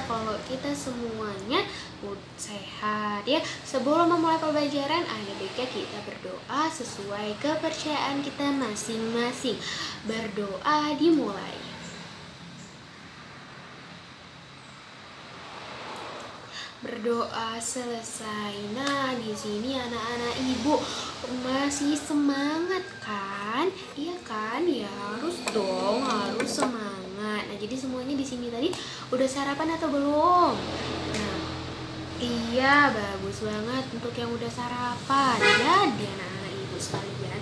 kalau kita semuanya sehat ya. Sebelum memulai pembelajaran, ada baiknya kita berdoa sesuai kepercayaan kita masing-masing. Berdoa dimulai. Berdoa selesai. Nah, di sini anak-anak ibu masih semangat kan? Iya kan? Ya harus dong, harus semangat. Nah, jadi semuanya di sini tadi udah sarapan atau belum? Nah, iya, bagus banget untuk yang udah sarapan. Jadi anak-anak ibu sekalian,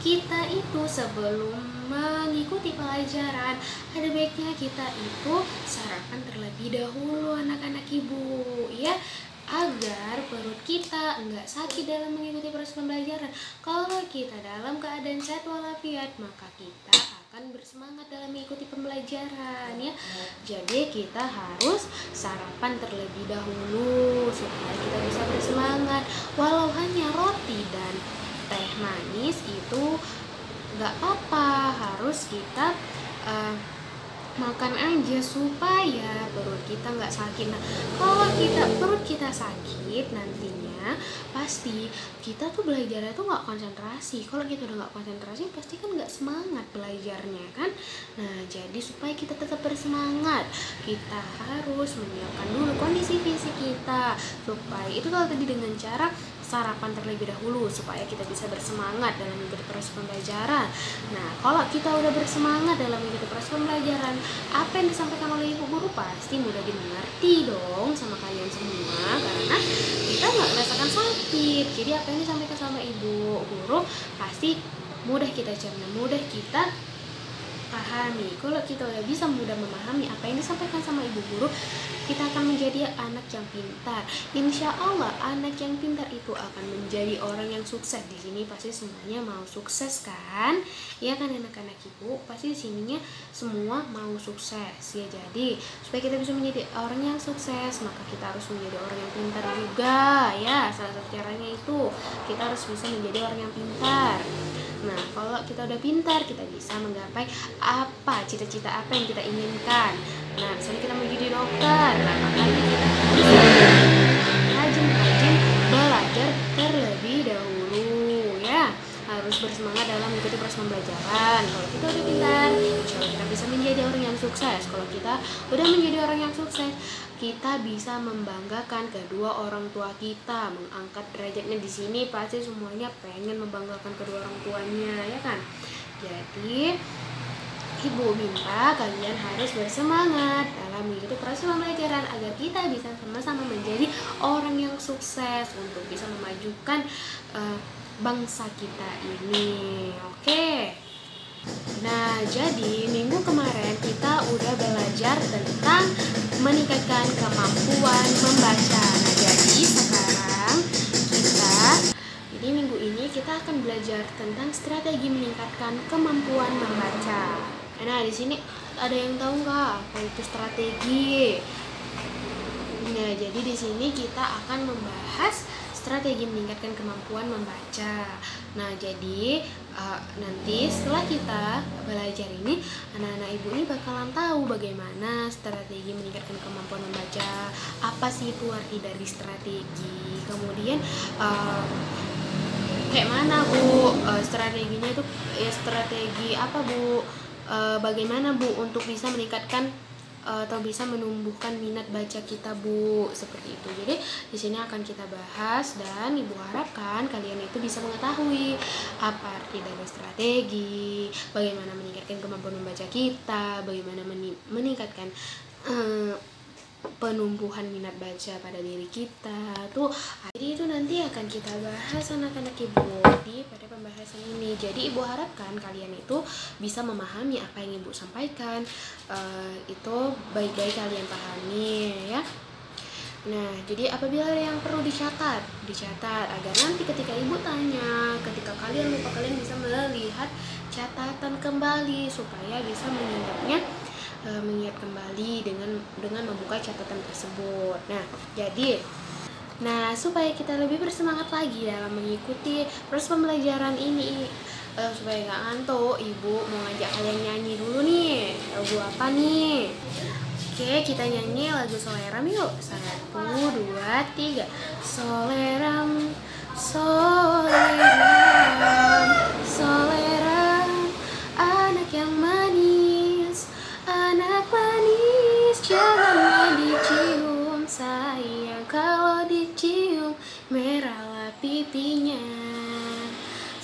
kita itu sebelum mengikuti pelajaran, ada baiknya kita itu sarapan terlebih dahulu anak-anak ibu ya, agar perut kita enggak sakit dalam mengikuti proses pembelajaran. Kalau kita dalam keadaan sehat walafiat, maka kita akan bersemangat dalam mengikuti pembelajaran ya. Jadi kita harus sarapan terlebih dahulu supaya kita bisa bersemangat. Walau hanya roti dan teh manis itu nggak apa-apa, harus kita makan aja supaya perut kita nggak sakit. Nah, kalau perut kita sakit nantinya pasti kita tuh belajarnya tuh nggak konsentrasi. Kalau kita udah nggak konsentrasi pasti kan nggak semangat belajarnya kan. Nah, jadi supaya kita tetap bersemangat, kita harus menyiapkan dulu kondisi fisik kita supaya itu kalau tadi dengan cara sarapan terlebih dahulu supaya kita bisa bersemangat dalam mengikuti proses pembelajaran. Nah, kalau kita udah bersemangat dalam mengikuti proses pembelajaran, apa yang disampaikan oleh ibu guru pasti mudah dimengerti dong sama kalian semua, karena kita nggak merasakan sakit. Jadi apa yang disampaikan sama ibu guru pasti mudah kita cerna, mudah kita pahami. Kalau kita udah bisa mudah memahami apa yang disampaikan sama ibu guru, kita akan menjadi anak yang pintar. Insya Allah anak yang pintar itu akan menjadi orang yang sukses. Di sini pasti semuanya mau sukses kan? Ya kan anak-anak ibu, pasti di sininya semua mau sukses ya. Jadi supaya kita bisa menjadi orang yang sukses, maka kita harus menjadi orang yang pintar juga ya. Salah satu caranya itu kita harus bisa menjadi orang yang pintar. Nah, kalau kita udah pintar, kita bisa menggapai apa cita-cita apa yang kita inginkan. Nah, misalnya kita mau jadi dokter, nah makanya kita rajin-rajin belajar terlebih dahulu ya. Harus bersemangat dalam mengikuti proses pembelajaran. Kalau kita udah pintar, insya Allah kita bisa menjadi orang yang sukses. Kalau kita udah menjadi orang yang sukses, kita bisa membanggakan kedua orang tua kita, mengangkat derajatnya. Di sini pasti semuanya pengen membanggakan kedua orang tuanya ya kan. Jadi ibu minta kalian harus bersemangat dalam mengikuti proses pembelajaran agar kita bisa sama-sama menjadi orang yang sukses untuk bisa memajukan bangsa kita ini. Oke. Nah, jadi minggu kemarin kita udah belajar tentang meningkatkan kemampuan membaca. Nah, jadi sekarang jadi minggu ini kita akan belajar tentang strategi meningkatkan kemampuan membaca. Nah, di sini ada yang tahu nggak apa itu strategi? Nah, jadi di sini kita akan membahas strategi meningkatkan kemampuan membaca. Nah, jadi nanti setelah kita belajar ini, anak-anak ibu ini bakalan tahu bagaimana strategi meningkatkan kemampuan membaca. Apa sih itu arti dari strategi? Kemudian kayak mana Bu strateginya itu? Ya, strategi apa Bu? Bagaimana Bu untuk bisa meningkatkan atau bisa menumbuhkan minat baca kita Bu, seperti itu. Jadi di sini akan kita bahas dan ibu harapkan kalian itu bisa mengetahui apa arti dari strategi, bagaimana meningkatkan kemampuan membaca kita, bagaimana meningkatkan penumbuhan minat baca pada diri kita tuh. Jadi itu nanti akan kita bahas anak-anak ibu pada pembahasan ini. Jadi ibu harapkan kalian itu bisa memahami apa yang ibu sampaikan, itu baik-baik kalian pahami ya. Nah, jadi apabila ada yang perlu dicatat agar nanti ketika ibu tanya, ketika kalian lupa, kalian bisa melihat catatan kembali supaya bisa mengingatnya, mengingat kembali dengan membuka catatan tersebut. Nah, supaya kita lebih bersemangat lagi dalam mengikuti proses pembelajaran ini, supaya nggak ngantuk, ibu mau ngajak kalian nyanyi dulu nih. Lagu apa nih? Oke, kita nyanyi lagu Soleram yuk. 1, 2, 3. Soleram, soleram, soleram, anak yang manis, anak manis, janganlah dicium, sayang kalau dicium, merahlah pipinya.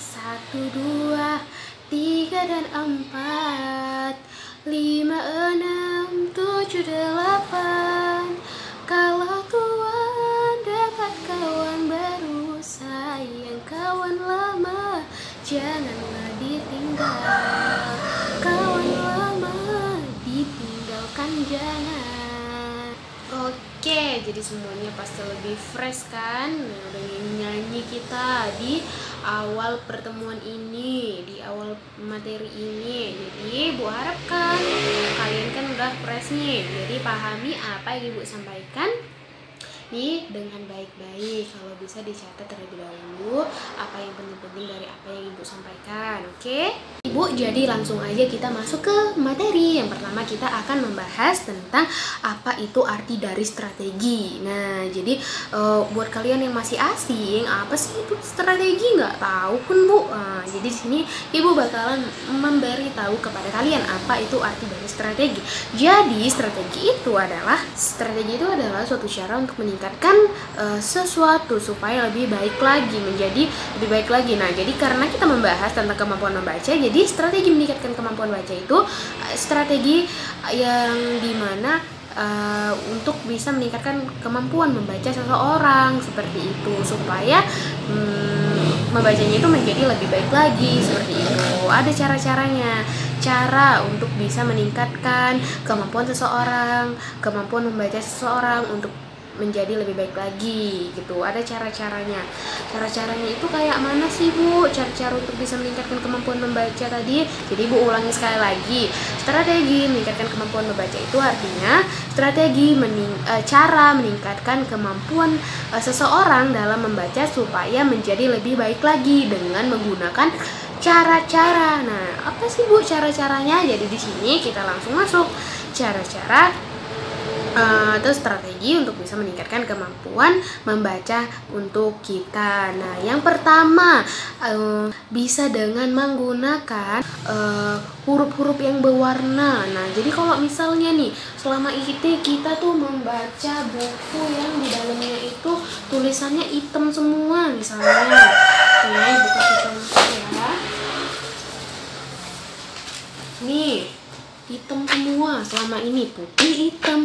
1, 2, 3 dan 4, 5, 6, 7, 8. Kalau tuan dapat kawan baru, sayang kawan lama janganlah ditinggal. Kawan lama ditinggalkan jangan. Oke, jadi semuanya pasti lebih fresh kan? Nah, udah nyanyi kita di awal pertemuan ini, di awal materi ini. Jadi Ibu harapkan kalian kan udah fresh nih. Jadi pahami apa yang Ibu sampaikan nih dengan baik-baik. Kalau bisa dicatat terlebih dahulu apa yang penting-penting dari apa yang Ibu sampaikan. Oke? Ibu, jadi langsung aja kita masuk ke materi. Yang pertama kita akan membahas tentang apa itu arti dari strategi. Nah, jadi buat kalian yang masih asing, apa sih itu strategi? Nggak tahu kan, Bu? Nah, jadi di sini Ibu bakalan memberi tahu kepada kalian apa itu arti dari strategi. Jadi strategi itu adalah suatu cara untuk meningkatkan sesuatu supaya lebih baik lagi, menjadi lebih baik lagi. Nah, jadi karena kita membahas tentang kemampuan membaca, jadi strategi meningkatkan kemampuan baca itu strategi yang dimana untuk bisa meningkatkan kemampuan membaca seseorang seperti itu, supaya membacanya itu menjadi lebih baik lagi seperti itu. Ada cara-caranya, cara untuk bisa meningkatkan kemampuan seseorang, kemampuan membaca seseorang untuk menjadi lebih baik lagi gitu. Ada cara-caranya. Cara-caranya itu kayak mana sih, Bu? Cara-cara untuk bisa meningkatkan kemampuan membaca tadi. Jadi Bu ulangi sekali lagi. Strategi meningkatkan kemampuan membaca itu artinya strategi cara meningkatkan kemampuan seseorang dalam membaca supaya menjadi lebih baik lagi dengan menggunakan cara-cara. Nah, apa sih, Bu, cara-caranya? Jadi di sini kita langsung masuk cara-cara atau strategi untuk bisa meningkatkan kemampuan membaca untuk kita. Nah, yang pertama bisa dengan menggunakan huruf-huruf yang berwarna. Nah, jadi kalau misalnya nih selama ini kita tuh membaca buku yang di dalamnya itu tulisannya hitam semua misalnya. Nih, buka contoh ya. Nih, hitam semua selama ini, putih hitam,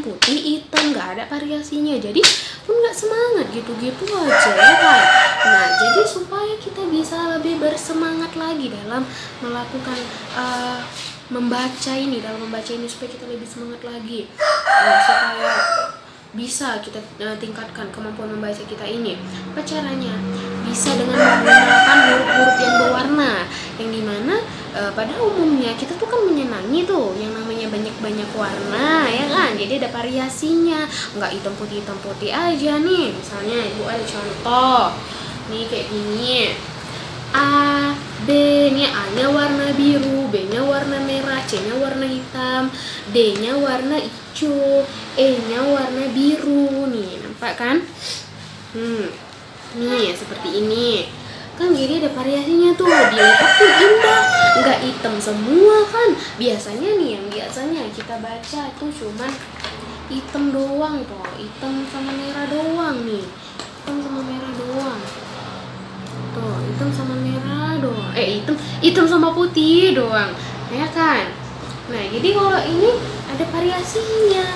nggak ada variasinya. Jadi pun nggak semangat gitu-gitu aja ya kan. Nah, jadi supaya kita bisa lebih bersemangat lagi dalam melakukan membaca ini supaya kita lebih semangat lagi, supaya bisa kita tingkatkan kemampuan membaca kita ini. Apa caranya? Bisa dengan menggunakan huruf-huruf yang berwarna, yang dimana pada umumnya kita tuh kan menyenangi tuh yang namanya banyak-banyak warna ya kan. Jadi ada variasinya, nggak hitam putih aja nih. Misalnya Ibu ada contoh nih kayak gini. A, B nya, A-nya warna biru, B-nya warna merah, C-nya warna hitam, D-nya warna hijau, E-nya warna biru. Nih, nampak kan? Nih, seperti ini. Kan jadi ada variasinya tuh, dilihat tuh indah, nggak hitam semua kan. Biasanya nih, yang biasanya kita baca tuh cuman hitam doang tuh, hitam sama merah doang nih, hitam sama merah doang. Tuh, hitam sama merah doang. Hitam sama putih doang, ya kan? Nah, jadi kalau ini ada variasinya.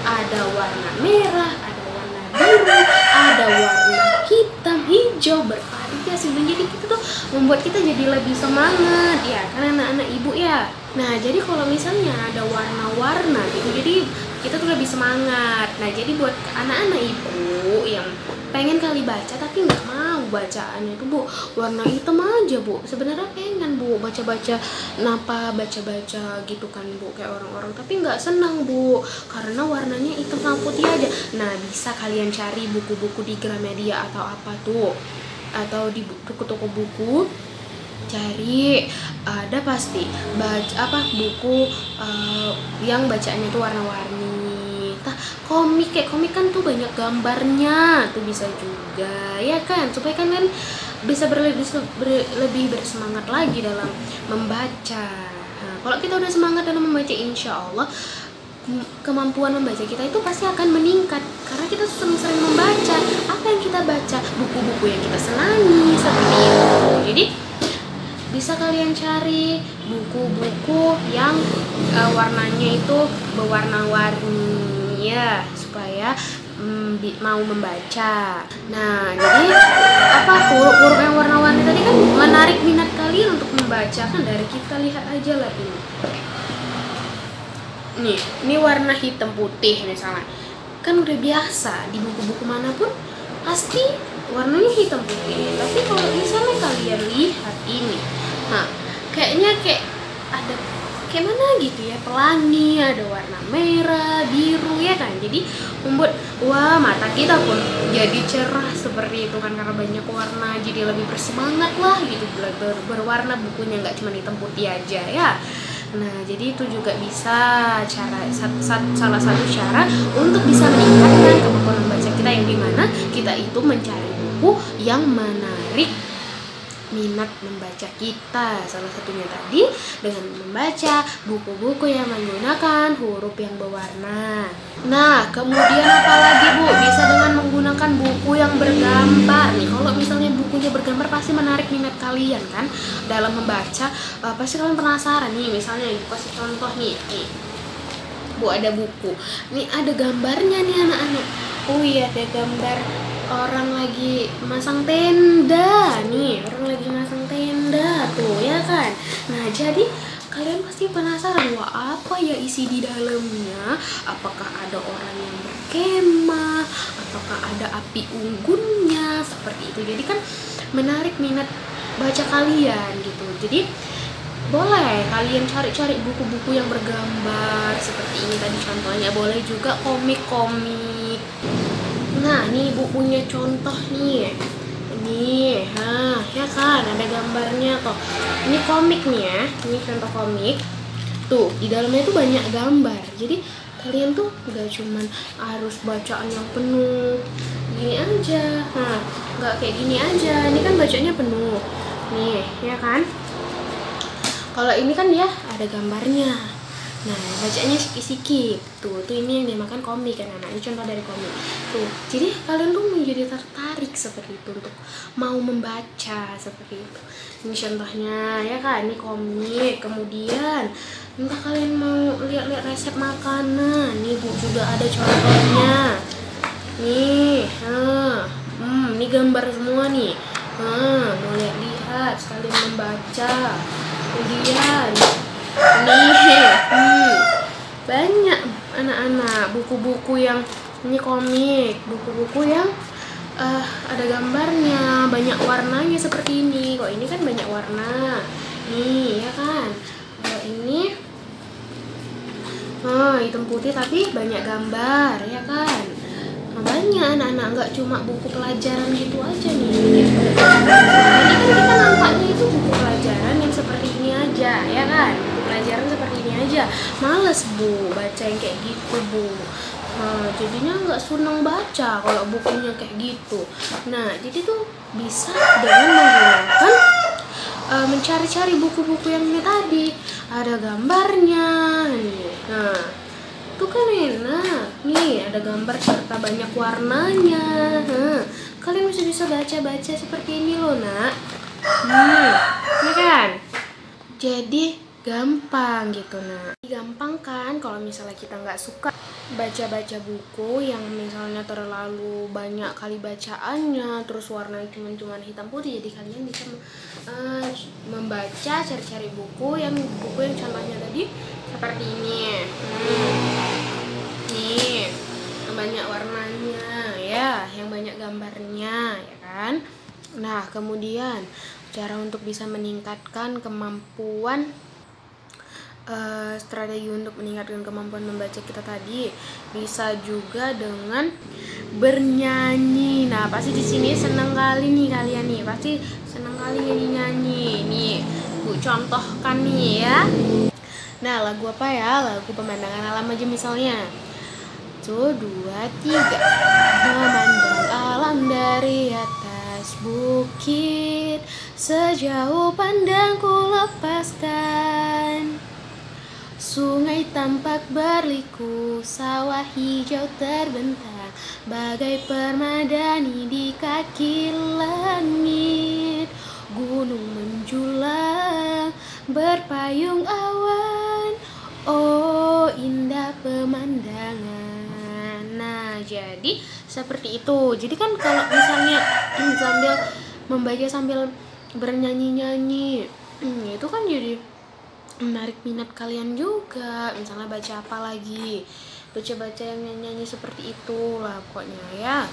Ada warna merah, ada warna biru, ada warna hitam, hijau, bervariasi. Jadi kita tuh membuat kita jadi lebih semangat ya, karena anak-anak Ibu ya. Nah, jadi kalau misalnya ada warna-warna gitu, jadi kita tuh lebih semangat. Nah, jadi buat anak-anak Ibu yang pengen kali baca tapi nggak mau bacaannya tuh, Bu, warna hitam aja, Bu. Sebenarnya pengen, Bu, baca-baca gitu kan, Bu, kayak orang-orang, tapi nggak senang, Bu, karena warnanya hitam sama putih aja. Nah, bisa kalian cari buku-buku di Gramedia atau apa tuh, atau di toko-toko buku, cari ada pasti buku yang bacaannya tuh warna-warni komik, kayak komik kan tuh banyak gambarnya, tuh bisa juga ya kan, supaya kalian bisa lebih bersemangat lagi dalam membaca. Nah, kalau kita udah semangat dalam membaca, insya Allah kemampuan membaca kita itu pasti akan meningkat karena kita sering-sering membaca. Apa yang kita baca, buku-buku yang kita senangi seperti itu. Jadi bisa kalian cari buku-buku yang warnanya itu berwarna-warni ya, supaya mau membaca. Nah, jadi apa, huruf-huruf yang warna-warni tadi kan menarik minat kalian untuk membaca kan, dari kita lihat aja lah ini. Nih, ini warna hitam putih misalnya. Kan udah biasa di buku-buku manapun pasti warnanya hitam putih. Tapi kalau misalnya kalian lihat ini, nah, kayaknya kayak ada kayak mana gitu ya, pelangi, ada warna merah, biru ya kan. Jadi membuat mata kita pun jadi cerah seperti itu kan, karena banyak warna, jadi lebih bersemangat lah gitu, berwarna bukunya, nggak cuma hitam putih aja ya. Nah, jadi itu juga bisa salah satu cara untuk bisa meningkatkan kemampuan membaca kita, yang dimana kita itu mencari buku yang menarik minat membaca kita. Salah satunya tadi dengan membaca buku-buku yang menggunakan huruf yang berwarna. Nah, kemudian apa lagi Bu? Bisa dengan menggunakan buku yang bergambar nih. Kalau misalnya bukunya bergambar pasti menarik minat kalian kan dalam membaca. Pasti kalian penasaran nih, misalnya kasih contoh nih. Bu, ada buku. Nih ada gambarnya nih anak-anak. Oh iya, ada gambar orang lagi masang tenda nih, orang lagi masang tenda tuh ya kan. Nah, jadi kalian pasti penasaran, wah apa ya isi di dalamnya, apakah ada orang yang berkemah, apakah ada api unggunnya, seperti itu. Jadi kan menarik minat baca kalian gitu. Jadi boleh kalian cari-cari buku-buku yang bergambar seperti ini tadi contohnya. Boleh juga komik-komik. Nah, nih bukunya contoh nih. Ini, ya kan ada gambarnya kok. Ini komik nih ya. Ini contoh komik. Tuh, di dalamnya itu banyak gambar. Jadi kalian tuh gak cuman harus bacaan yang penuh gini aja. Nah, gak kayak gini aja. Ini kan bacanya penuh. Nih, ya kan? Kalau ini kan dia ada gambarnya. Nah, bacanya sikit-sikit. Tuh ini yang dimakan komik kan anak. Ini contoh dari komik. Tuh, jadi kalian tuh menjadi tertarik seperti itu untuk mau membaca seperti itu. Ini contohnya ya kan, ini komik. Kemudian entah kalian mau lihat-lihat resep makanan. Nih Bu, juga ada contohnya. Nih, ini gambar semua nih. Mau lihat-lihat sekalian membaca. Kemudian nih, banyak anak-anak buku-buku yang ini komik, buku-buku yang ada gambarnya, banyak warnanya seperti ini. Kok ini kan banyak warna nih ya kan. Kalau ini hitam putih tapi banyak gambar ya kan. Nah, banyak anak-anak, nggak cuma buku pelajaran gitu aja nih. Ini kan kita nampaknya itu buku pelajaran yang seperti ini aja ya kan. Pelajaran seperti ini aja, males Bu baca yang kayak gitu Bu. Jadinya nggak seneng baca kalau bukunya kayak gitu. Nah, jadi tuh bisa dengan menggunakan mencari-cari buku-buku yang ini tadi, ada gambarnya nih. Nah, itu kan enak nih, ada gambar serta banyak warnanya. Kalian bisa baca-baca seperti ini loh nak. Ini kan jadi gampang gitu. Nah, gampang kan kalau misalnya kita nggak suka baca-baca buku yang misalnya terlalu banyak kali bacaannya, terus warnanya cuma hitam putih. Jadi kalian bisa membaca, cari-cari buku yang contohnya tadi seperti ini. Nih, yang banyak warnanya ya, yang banyak gambarnya ya kan. Nah, kemudian cara untuk bisa meningkatkan kemampuan, strategi untuk meningkatkan kemampuan membaca kita tadi bisa juga dengan bernyanyi. Nah, pasti di sini senang kali nih kalian nih, pasti senang kali nyanyi. Nih, Bu contohkan nih ya. Nah, lagu apa ya? Lagu pemandangan alam aja misalnya. Satu, dua, tiga. Memandang alam dari atas bukit, sejauh pandangku lepaskan. Sungai tampak berliku, sawah hijau terbentang, bagai permadani di kaki langit. Gunung menjulang, berpayung awan, oh indah pemandangan. Nah, jadi seperti itu. Jadi kan kalau misalnya sambil membaca sambil bernyanyi-nyanyi, itu kan jadi menarik minat kalian juga. Misalnya baca apa lagi, baca-baca yang nyanyi seperti itu lah pokoknya ya.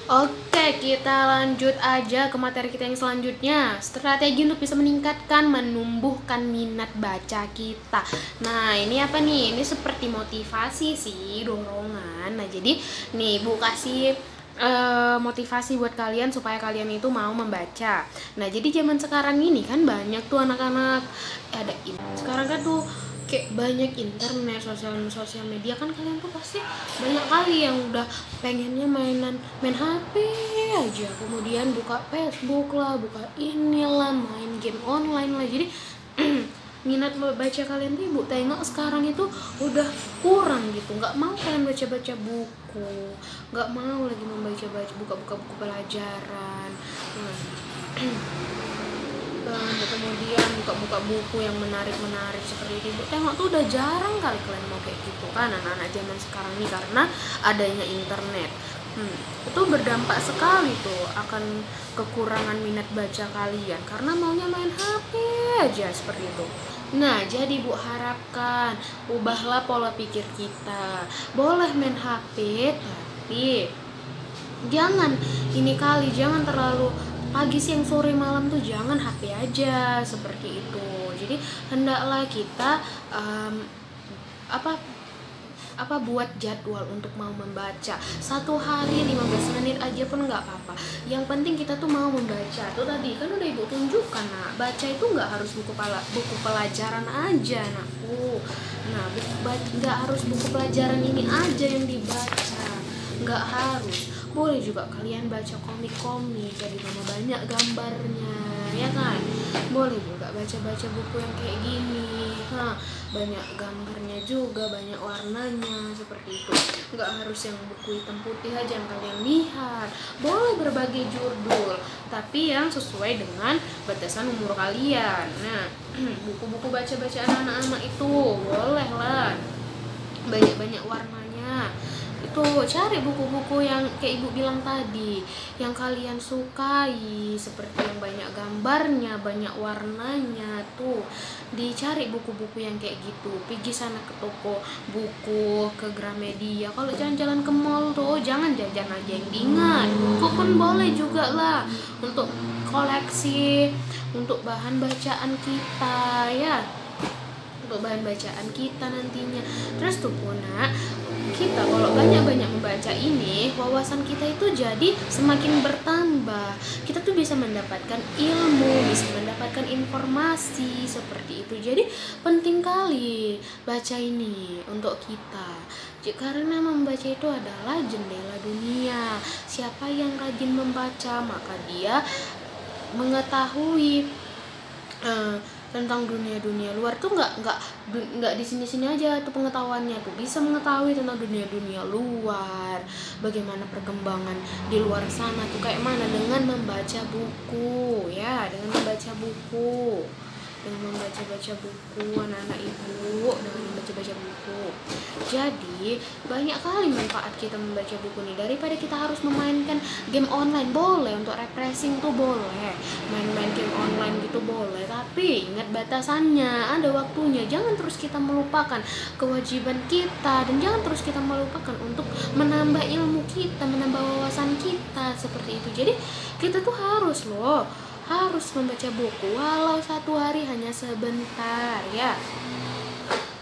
Oke, kita lanjut aja ke materi kita yang selanjutnya. Strategi untuk bisa meningkatkan, menumbuhkan minat baca kita. Nah, ini apa nih? Ini seperti motivasi sih, dorongan. Nah, jadi nih Bu kasih motivasi buat kalian supaya kalian itu mau membaca. Nah, jadi zaman sekarang ini kan banyak tuh anak-anak sekarang kan tuh kayak banyak internet, sosial media kan, kalian tuh pasti banyak kali yang udah pengennya main HP aja, kemudian buka Facebook lah, buka inilah, main game online lah. Jadi minat baca kalian tuh Ibu tengok sekarang itu udah kurang gitu, nggak mau kalian baca buku, nggak mau lagi buka buku pelajaran. Kemudian buka buku yang menarik seperti itu Ibu tengok tuh udah jarang kali kalian mau kayak gitu kan, anak-anak zaman sekarang ini, karena adanya internet. Itu berdampak sekali tuh akan kekurangan minat baca kalian karena maunya main HP aja seperti itu. Nah, jadi Bu harapkan ubahlah pola pikir kita. Boleh main HP, tapi jangan jangan terlalu pagi, siang, sore, malam tuh jangan HP aja seperti itu. Jadi hendaklah kita buat jadwal untuk mau membaca. Satu hari 15 menit aja pun nggak apa-apa. Yang penting kita tuh mau membaca. Tuh tadi kan udah Ibu tunjukkan, nah, baca itu nggak harus buku pelajaran aja, anakku. Nah, nggak harus buku pelajaran ini aja yang dibaca, nggak harus. Boleh juga kalian baca komik-komik, jadi banyak gambarnya, ya kan? Boleh juga baca buku yang kayak gini, banyak gambarnya juga, banyak warnanya seperti itu. Nggak harus yang buku hitam putih aja yang kalian lihat. Boleh berbagai judul, tapi yang sesuai dengan batasan umur kalian. Nah, buku-buku bacaan anak-anak itu boleh lah, banyak warnanya. Itu cari buku-buku yang kayak Ibu bilang tadi, yang kalian sukai, seperti yang banyak gambarnya, banyak warnanya. Tuh dicari buku-buku yang kayak gitu, pergi sana ke toko buku, ke Gramedia. Kalau jalan-jalan ke mall tuh jangan jajan aja yang diingat, buku pun boleh juga lah untuk koleksi, untuk bahan bacaan kita ya, untuk bahan bacaan kita nantinya. Terus tuh Puna, kita kalau banyak-banyak membaca ini, wawasan kita itu jadi semakin bertambah. Kita tuh bisa mendapatkan ilmu, bisa mendapatkan informasi seperti itu. Jadi penting kali baca ini untuk kita, karena membaca itu adalah jendela dunia. Siapa yang rajin membaca, maka dia mengetahui tentang dunia luar tuh. Nggak di sini aja tuh pengetahuannya, tuh bisa mengetahui tentang dunia luar, bagaimana perkembangan di luar sana tuh kayak mana, dengan membaca buku ya, dengan membaca buku anak-anak Ibu, dengan membaca buku. Jadi banyak kali manfaat kita membaca buku nih, daripada kita harus memainkan game online. Boleh untuk refreshing tuh, boleh main game online gitu boleh, tapi ingat batasannya, ada waktunya. Jangan terus kita melupakan kewajiban kita, dan jangan terus kita melupakan untuk menambah ilmu kita, menambah wawasan kita seperti itu. Jadi kita tuh harus membaca buku, walau satu hari hanya sebentar ya.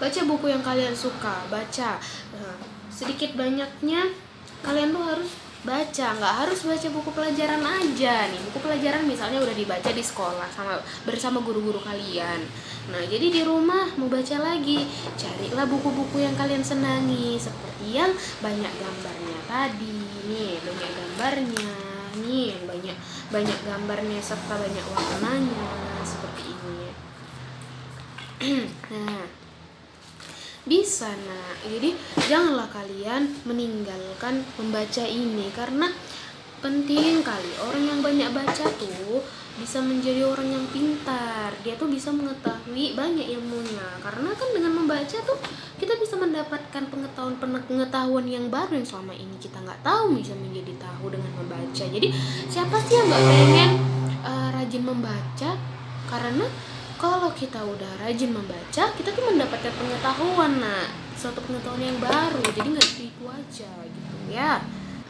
Baca buku yang kalian suka baca, sedikit banyaknya kalian tuh harus baca, nggak harus baca buku pelajaran aja nih. Buku pelajaran misalnya udah dibaca di sekolah bersama guru-guru kalian. Nah, jadi di rumah mau baca lagi, carilah buku-buku yang kalian senangi, seperti yang banyak gambarnya tadi. Nih, banyak gambarnya. Nih, banyak gambarnya serta banyak warnanya seperti ini. Nah, bisa. Nah, jadi janganlah kalian meninggalkan membaca ini, karena penting kali. Orang yang banyak baca tuh bisa menjadi orang yang pintar. Dia tuh bisa mengetahui banyak ilmunya, karena kan dengan membaca tuh kita bisa mendapatkan pengetahuan yang baru yang selama ini kita nggak tahu, bisa menjadi tahu dengan membaca. Jadi siapa sih yang nggak pengen rajin membaca? Karena kalau kita udah rajin membaca, kita tuh mendapatkan pengetahuan, suatu pengetahuan yang baru. Jadi nggak itu aja gitu ya.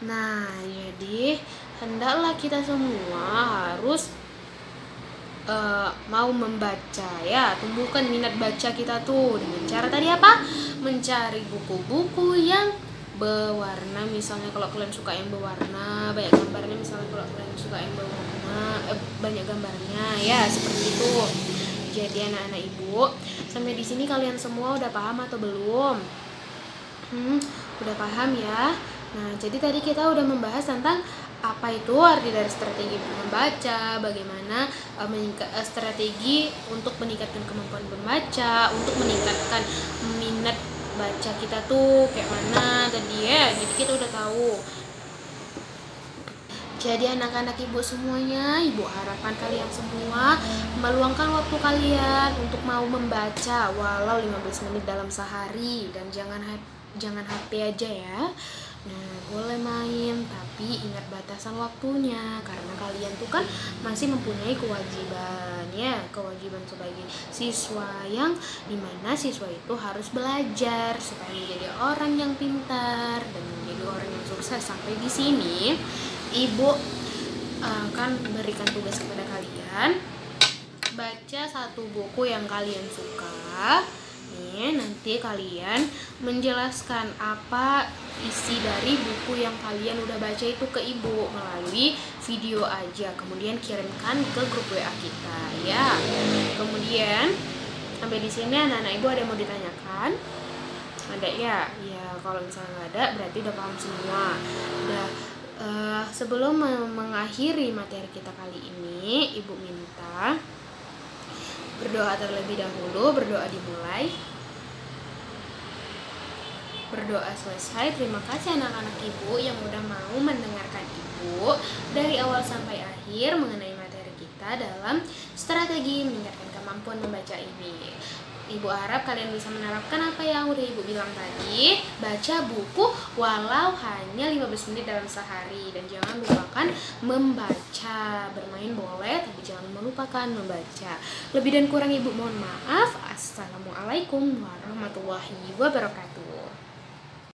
Nah, jadi hendaklah kita semua harus mau membaca ya. Tumbuhkan minat baca kita tuh dengan cara tadi apa? Mencari buku-buku yang berwarna. Misalnya kalau kalian suka yang berwarna, banyak gambarnya. Misalnya kalau kalian suka yang berwarna, banyak gambarnya ya, seperti itu. Jadi anak-anak ibu, sampai di sini kalian semua udah paham atau belum? Udah paham ya? Nah, jadi tadi kita udah membahas tentang apa itu arti dari strategi membaca, bagaimana strategi untuk meningkatkan kemampuan membaca, untuk meningkatkan minat baca kita tuh kayak mana tadi ya. Jadi kita udah tahu. Jadi anak-anak ibu semuanya, ibu harapkan kalian semua meluangkan waktu kalian untuk mau membaca walau 15 menit dalam sehari, dan jangan HP aja ya. Nah, boleh main, tapi ingat batasan waktunya, karena kalian tuh kan masih mempunyai kewajiban ya, kewajiban sebagai siswa, yang dimana siswa itu harus belajar supaya menjadi orang yang pintar dan menjadi orang yang sukses. Sampai di sini ibu akan memberikan tugas kepada kalian, baca satu buku yang kalian suka. Nih, nanti kalian menjelaskan apa isi dari buku yang kalian udah baca itu ke ibu melalui video aja, kemudian kirimkan ke grup WA kita ya. Kemudian sampai di sini anak-anak ibu ada yang mau ditanyakan? Ada ya? Ya, kalau misalnya nggak ada berarti udah paham semua. Udah. Sebelum mengakhiri materi kita kali ini, ibu minta berdoa terlebih dahulu. Berdoa dimulai, berdoa selesai. Terima kasih anak-anak ibu yang udah mau mendengarkan ibu dari awal sampai akhir mengenai materi kita dalam strategi meningkatkan kemampuan membaca ini. Ibu harap kalian bisa menerapkan apa yang udah ibu bilang tadi. Baca buku walau hanya 15 menit dalam sehari, dan jangan lupakan membaca. Bermain boleh, tapi jangan melupakan membaca. Lebih dan kurang ibu mohon maaf. Assalamualaikum warahmatullahi wabarakatuh.